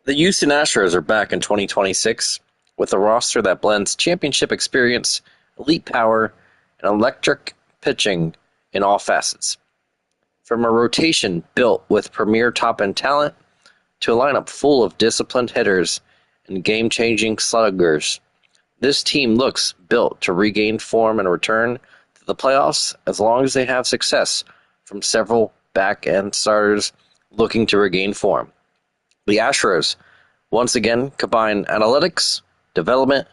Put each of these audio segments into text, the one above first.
The Houston Astros are back in 2026 with a roster that blends championship experience, elite power, and electric pitching in all facets. From a rotation built with premier top-end talent to a lineup full of disciplined hitters and game-changing sluggers, this team looks built to regain form and return to the playoffs as long as they have success from several back-end starters looking to regain form. The Astros once again combine analytics, development,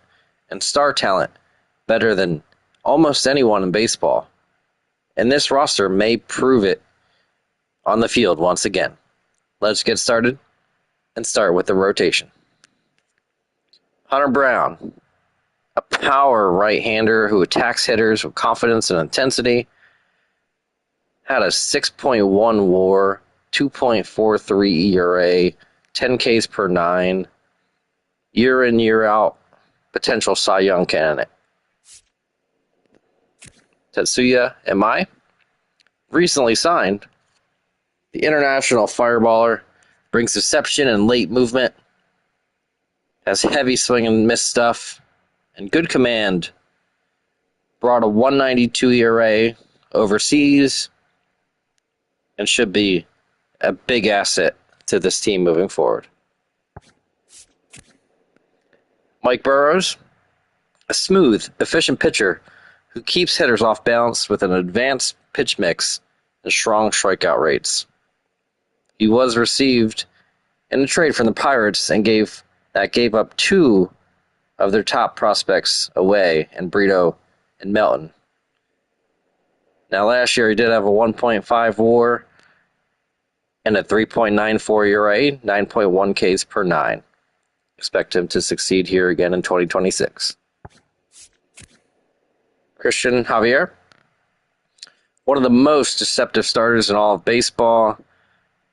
and star talent better than almost anyone in baseball, and this roster may prove it on the field once again. Let's get started and start with the rotation. Hunter Brown, a power right-hander who attacks hitters with confidence and intensity, had a 6.1 WAR, 2.43 ERA, 10 Ks per 9, year in, year out, potential Cy Young candidate. Tatsuya Imai, recently signed, the international fireballer, brings deception and late movement, has heavy swing and miss stuff, and good command. Brought a 192 ERA overseas and should be a big asset to this team moving forward. Mike Burrows, a smooth, efficient pitcher who keeps hitters off balance with an advanced pitch mix and strong strikeout rates. He was received in a trade from the Pirates and gave up two of their top prospects away in Brito and Melton. Now last year he did have a 1.5 WAR and a 3.94 ERA, 9.1 Ks per 9. Expect him to succeed here again in 2026. Cristian Javier, one of the most deceptive starters in all of baseball,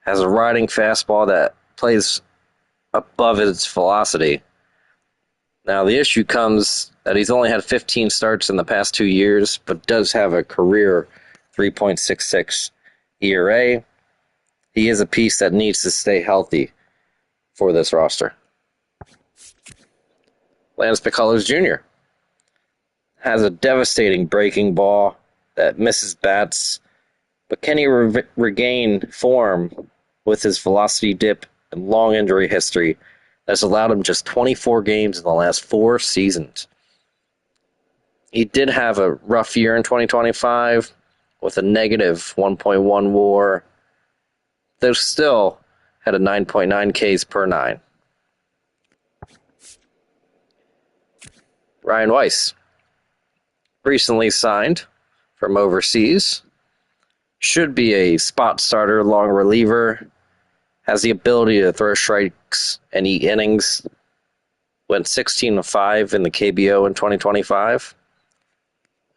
has a riding fastball that plays above its velocity. Now, the issue comes that he's only had 15 starts in the past 2 years, but does have a career 3.66 ERA. He is a piece that needs to stay healthy for this roster. Lance McCullers Jr. has a devastating breaking ball that misses bats, but can he regain form with his velocity dip and long injury history that's allowed him just 24 games in the last 4 seasons? He did have a rough year in 2025 with a negative 1.1 WAR, though still had a 9.9 Ks per 9. Ryan Weiss, recently signed from overseas, should be a spot starter, long reliever, has the ability to throw strikes and eat innings, went 16-5 in the KBO in 2025.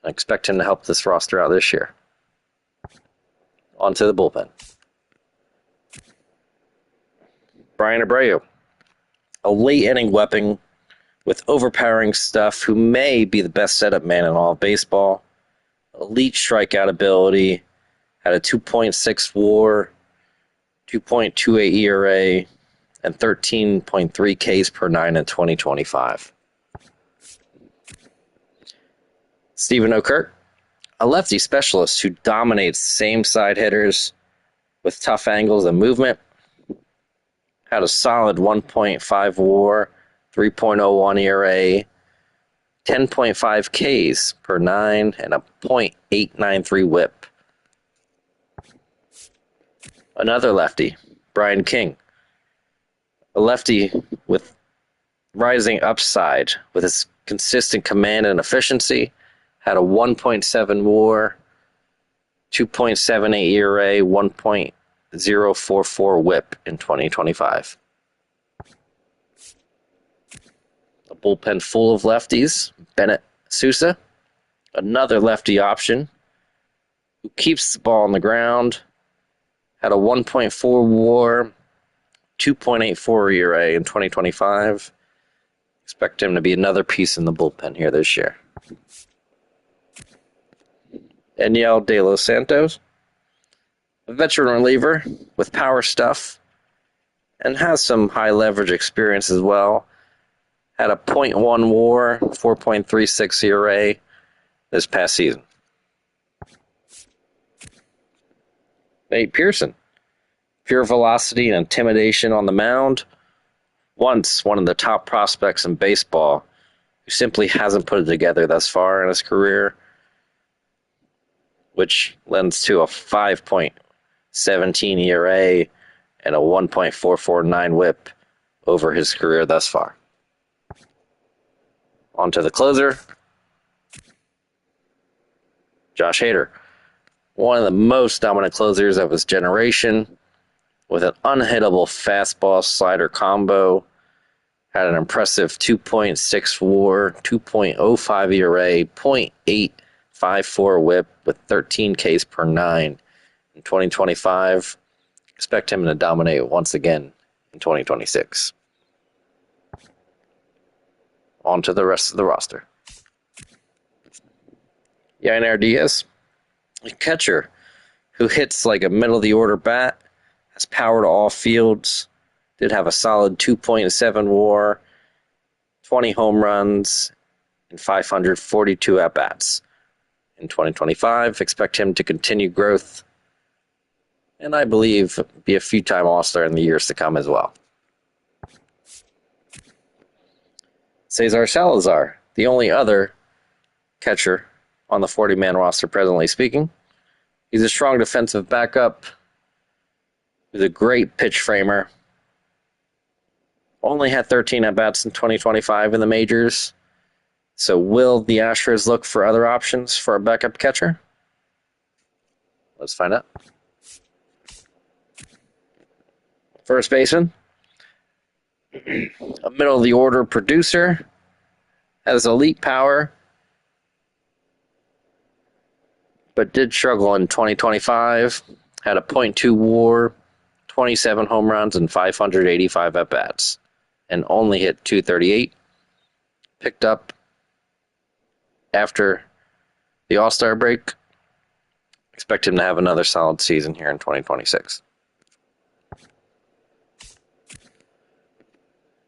I expect him to help this roster out this year. On to the bullpen. Bryan Abreu, a late inning weapon with overpowering stuff who may be the best setup man in all of baseball. Elite strikeout ability, had a 2.6 WAR, 2.28 ERA, and 13.3 Ks per 9 in 2025. Steven Okert, a lefty specialist who dominates same side hitters with tough angles and movement, had a solid 1.5 WAR, 3.01 ERA, 10.5 Ks per 9, and a .893 whip. Another lefty, Bryan King, a lefty with rising upside with his consistent command and efficiency, had a 1.7 WAR, 2.78 ERA, 1.044 whip in 2025. A bullpen full of lefties, Bennett Sousa, another lefty option who keeps the ball on the ground, had a 1.4 WAR, 2.84 ERA in 2025. Expect him to be another piece in the bullpen here this year. Enyel De Los Santos, a veteran reliever with power stuff, and has some high leverage experience as well. Had a .1 WAR, 4.36 ERA this past season. Nate Pearson, pure velocity and intimidation on the mound. Once one of the top prospects in baseball, who simply hasn't put it together thus far in his career, which lends to a 5.17 ERA and a 1.449 WHIP over his career thus far. On to the closer, Josh Hader, one of the most dominant closers of his generation, with an unhittable fastball slider combo. Had an impressive 2.6 WAR, 2.05 ERA, .854 WHIP with 13 Ks per 9 in 2025. Expect him to dominate once again in 2026. On to the rest of the roster. Yainer Diaz, a catcher who hits like a middle-of-the-order bat, has power to all fields, did have a solid 2.7 WAR, 20 home runs, and 542 at-bats. In 2025, expect him to continue growth, and I believe be a few-time All-Star in the years to come as well. César Salazar, the only other catcher on the 40-man roster presently speaking. He's a strong defensive backup. He's a great pitch framer. Only had 13 at-bats in 2025 in the majors. So will the Astros look for other options for a backup catcher? Let's find out. First baseman, a middle-of-the-order producer, has elite power, but did struggle in 2025. Had a .2 WAR, 27 home runs, and 585 at-bats, and only hit .238. Picked up after the All-Star break. Expect him to have another solid season here in 2026.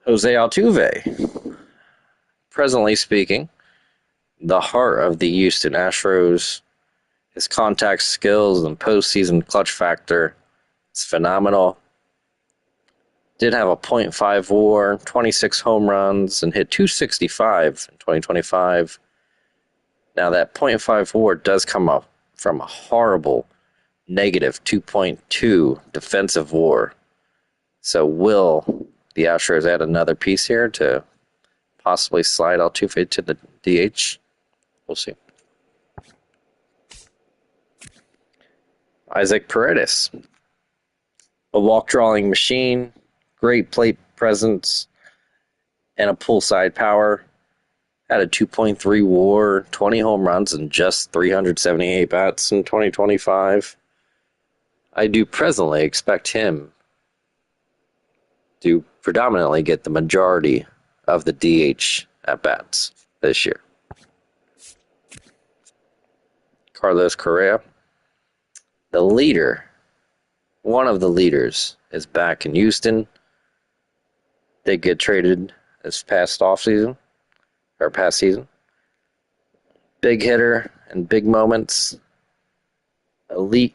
Jose Altuve, presently speaking, the heart of the Houston Astros. His contact skills and postseason clutch factor is phenomenal. Did have a .5 WAR, 26 home runs, and hit .265 in 2025. Now that .5 WAR does come up from a horrible negative 2.2 defensive WAR. So will the Astros add another piece here to possibly slide Altuve to the DH? We'll see. Isaac Paredes, a walk-drawing machine, great plate presence, and a pull-side power. Had a 2.3 WAR, 20 home runs, and just 378 bats in 2025. I do presently expect him to predominantly get the majority of the DH at-bats this year. Carlos Correa, the leader, one of the leaders, is back in Houston. They get traded this past season. Big hitter and big moments. Elite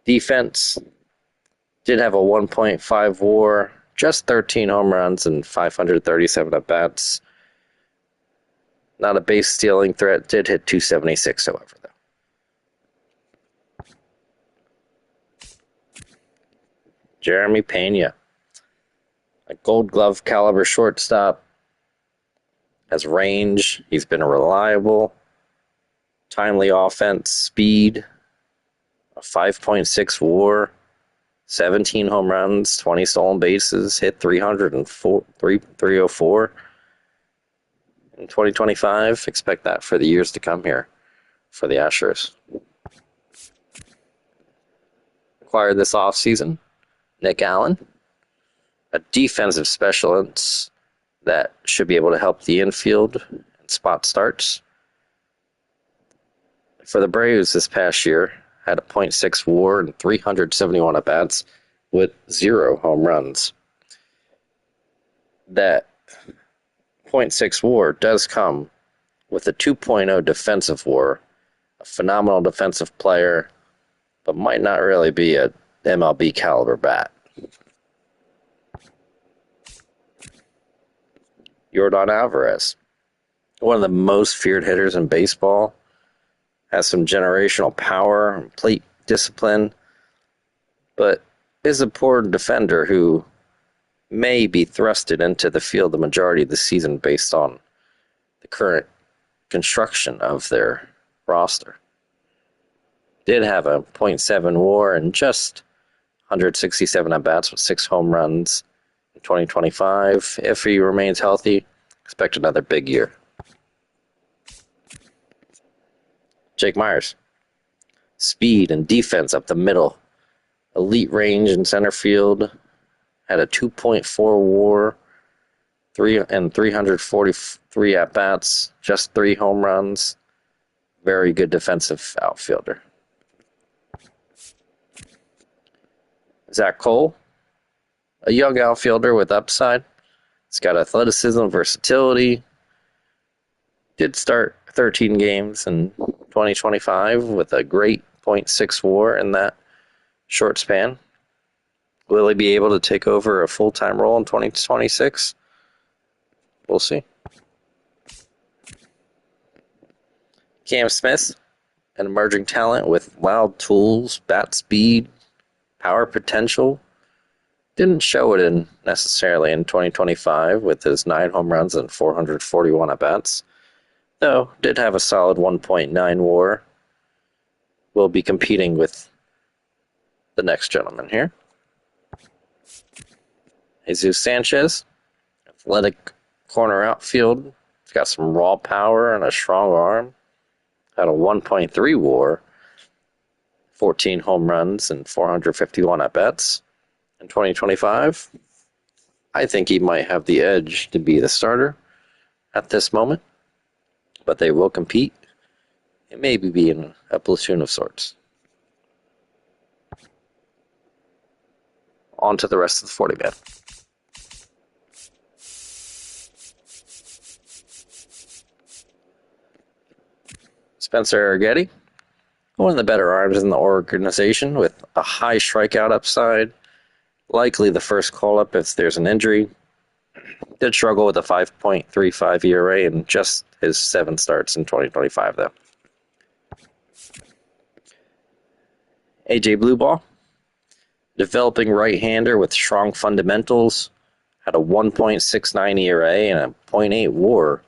defense. Did have a 1.5 WAR, just 13 home runs and 537 at-bats. Not a base stealing threat. Did hit .276, however, though. Jeremy Peña, a Gold Glove caliber shortstop, has range. He's been reliable, timely offense, speed, a 5.6 WAR, 17 home runs, 20 stolen bases, hit 304 in 2025. Expect that for the years to come here for the Astros. Acquired this offseason, Nick Allen, a defensive specialist that should be able to help the infield and spot starts. For the Braves this past year, had a .6 WAR and 371 at-bats. with 0 home runs. That .6 WAR does come with a 2.0 defensive WAR, a phenomenal defensive player, but might not really be a MLB caliber bat. Yordan Alvarez, one of the most feared hitters in baseball, has some generational power and plate discipline, but is a poor defender who may be thrusted into the field the majority of the season based on the current construction of their roster. Did have a .7 WAR and just 167 at-bats with 6 home runs in 2025. If he remains healthy, expect another big year. Jake Meyers, speed and defense up the middle, elite range in center field, had a 2.4 WAR, 343 at-bats, just 3 home runs. Very good defensive outfielder. Zach Cole, a young outfielder with upside. He's got athleticism, versatility. Did start 13 games in 2025 with a great .6 WAR in that short span. Will he be able to take over a full-time role in 2026? We'll see. Cam Smith, an emerging talent with wild tools, bat speed, power potential. Didn't show it necessarily in 2025 with his 9 home runs and 441 at-bats, though did have a solid 1.9 WAR. Will be competing with the next gentleman here. Jesús Sánchez, athletic corner outfield. He's got some raw power and a strong arm. Had a 1.3 WAR, 14 home runs, and 451 at-bats in 2025. I think he might have the edge to be the starter at this moment, but they will compete and maybe be in a platoon of sorts. On to the rest of the 40-man. Spencer Arrighetti, one of the better arms in the organization with a high strikeout upside, likely the first call-up if there's an injury. Did struggle with a 5.35 ERA in just his 7 starts in 2025, though. AJ Blubaugh, developing right-hander with strong fundamentals, had a 1.69 ERA and a .8 WAR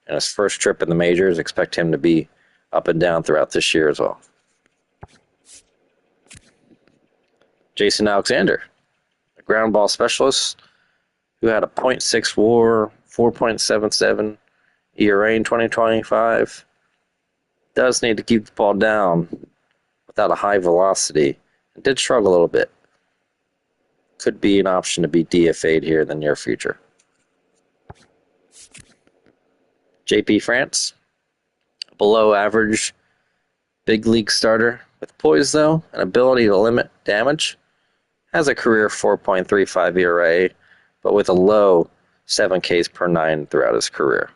in his first trip in the majors. Expect him to be up and down throughout this year as well. Jason Alexander, a ground ball specialist who had a .6 WAR, 4.77 ERA in 2025. Does need to keep the ball down without a high velocity and did struggle a little bit. Could be an option to be DFA'd here in the near future. JP France, below average big league starter with poise, though, and ability to limit damage. Has a career 4.35 ERA, but with a low 7 Ks per 9 throughout his career.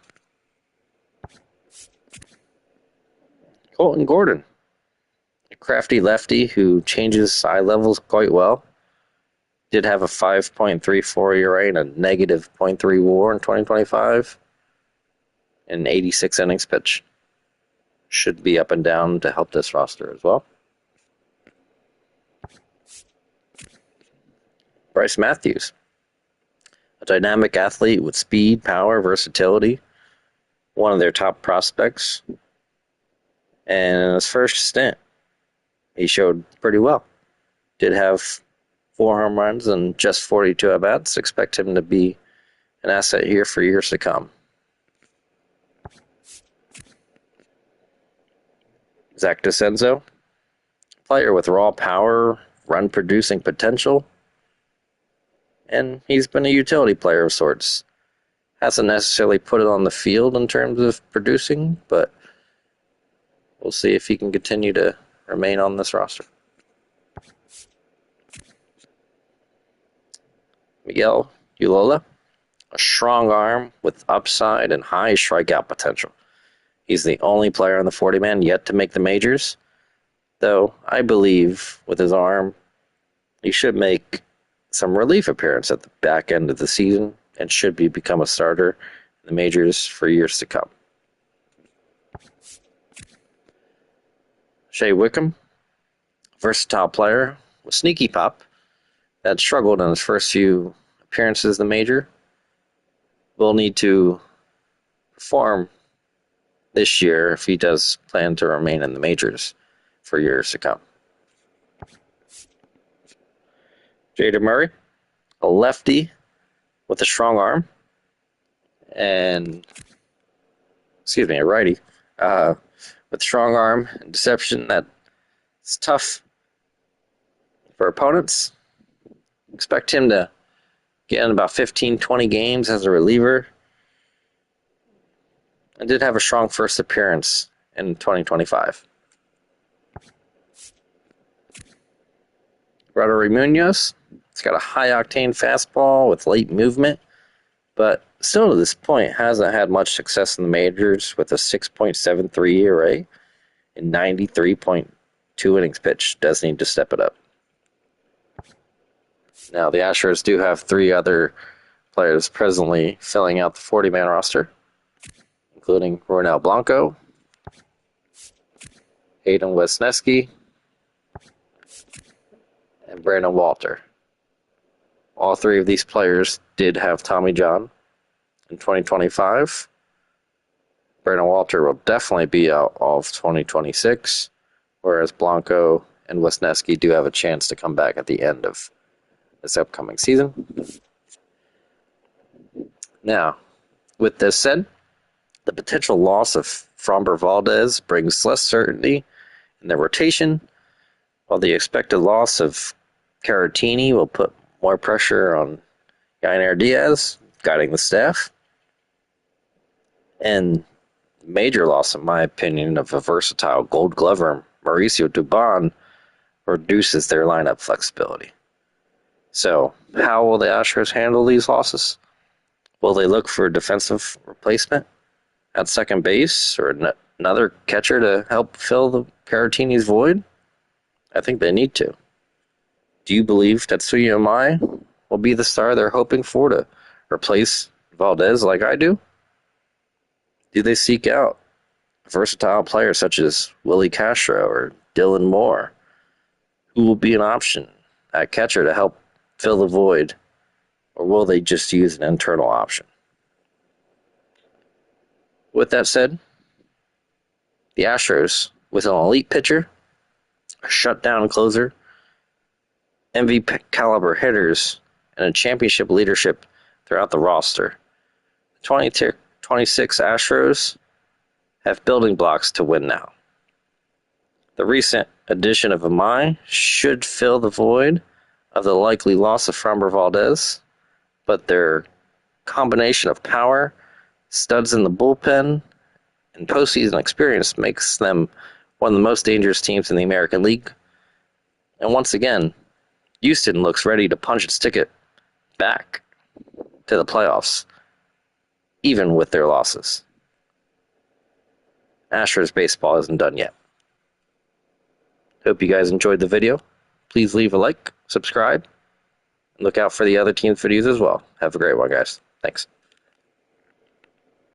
Colton Gordon, a crafty lefty who changes eye levels quite well. Did have a 5.34 ERA and a negative .3 WAR in 2025. And 86 innings pitched. Should be up and down to help this roster as well. Brice Matthews, a dynamic athlete with speed, power, versatility. One of their top prospects. And in his first stint, he showed pretty well. Did have 4 home runs and just 42 at-bats. Expect him to be an asset here for years to come. Zach Dezenzo, player with raw power, run-producing potential, and he's been a utility player of sorts. Hasn't necessarily put it on the field in terms of producing, but we'll see if he can continue to remain on this roster. Miguel Ullola, a strong arm with upside and high strikeout potential. He's the only player on the 40-man yet to make the majors, though I believe with his arm, he should make some relief appearance at the back end of the season and should become a starter in the majors for years to come. Shea Wickham, versatile player with sneaky pop that struggled in his first few appearances in the major, will need to perform this year if he does plan to remain in the majors for years to come. Jayden Murray, a lefty with a strong arm, and a righty with strong arm and deception that's tough for opponents. Expect him to get in about 15-20 games as a reliever. And did have a strong first appearance in 2025. Roddery Muñoz, it's got a high-octane fastball with late movement, but still to this point hasn't had much success in the majors with a 6.73 ERA and 93.2 innings pitched. Does need to step it up. Now, the Astros do have 3 other players presently filling out the 40-man roster, including Ronel Blanco, Hayden Wesneski, and Brandon Walter. All 3 of these players did have Tommy John in 2025. Brandon Walter will definitely be out all of 2026, whereas Blanco and Wesneski do have a chance to come back at the end of this upcoming season. Now, with this said, the potential loss of Framber Valdez brings less certainty in the rotation, while the expected loss of Caratini will put more pressure on Yainer Diaz, guiding the staff. And major loss, in my opinion, of a versatile Gold Glover, Mauricio Dubon, reduces their lineup flexibility. So, how will the Astros handle these losses? Will they look for a defensive replacement at second base or another catcher to help fill the Caratini's void? I think they need to. Do you believe Tatsuya Imai will be the star they're hoping for to replace Valdez like I do? Do they seek out versatile players such as Willie Castro or Dylan Moore, who will be an option at catcher to help fill the void, or will they just use an internal option? With that said, the Astros, with an elite pitcher, a shutdown closer, MVP caliber hitters, and a championship leadership throughout the roster, the 2026 Astros have building blocks to win now. The recent addition of Imai should fill the void of the likely loss of Framber Valdez, but their combination of power, studs in the bullpen, and postseason experience makes them one of the most dangerous teams in the American League. And once again, Houston looks ready to punch its ticket back to the playoffs, even with their losses. Astros baseball isn't done yet. Hope you guys enjoyed the video. Please leave a like, subscribe, and look out for the other team's videos as well. Have a great one, guys. Thanks.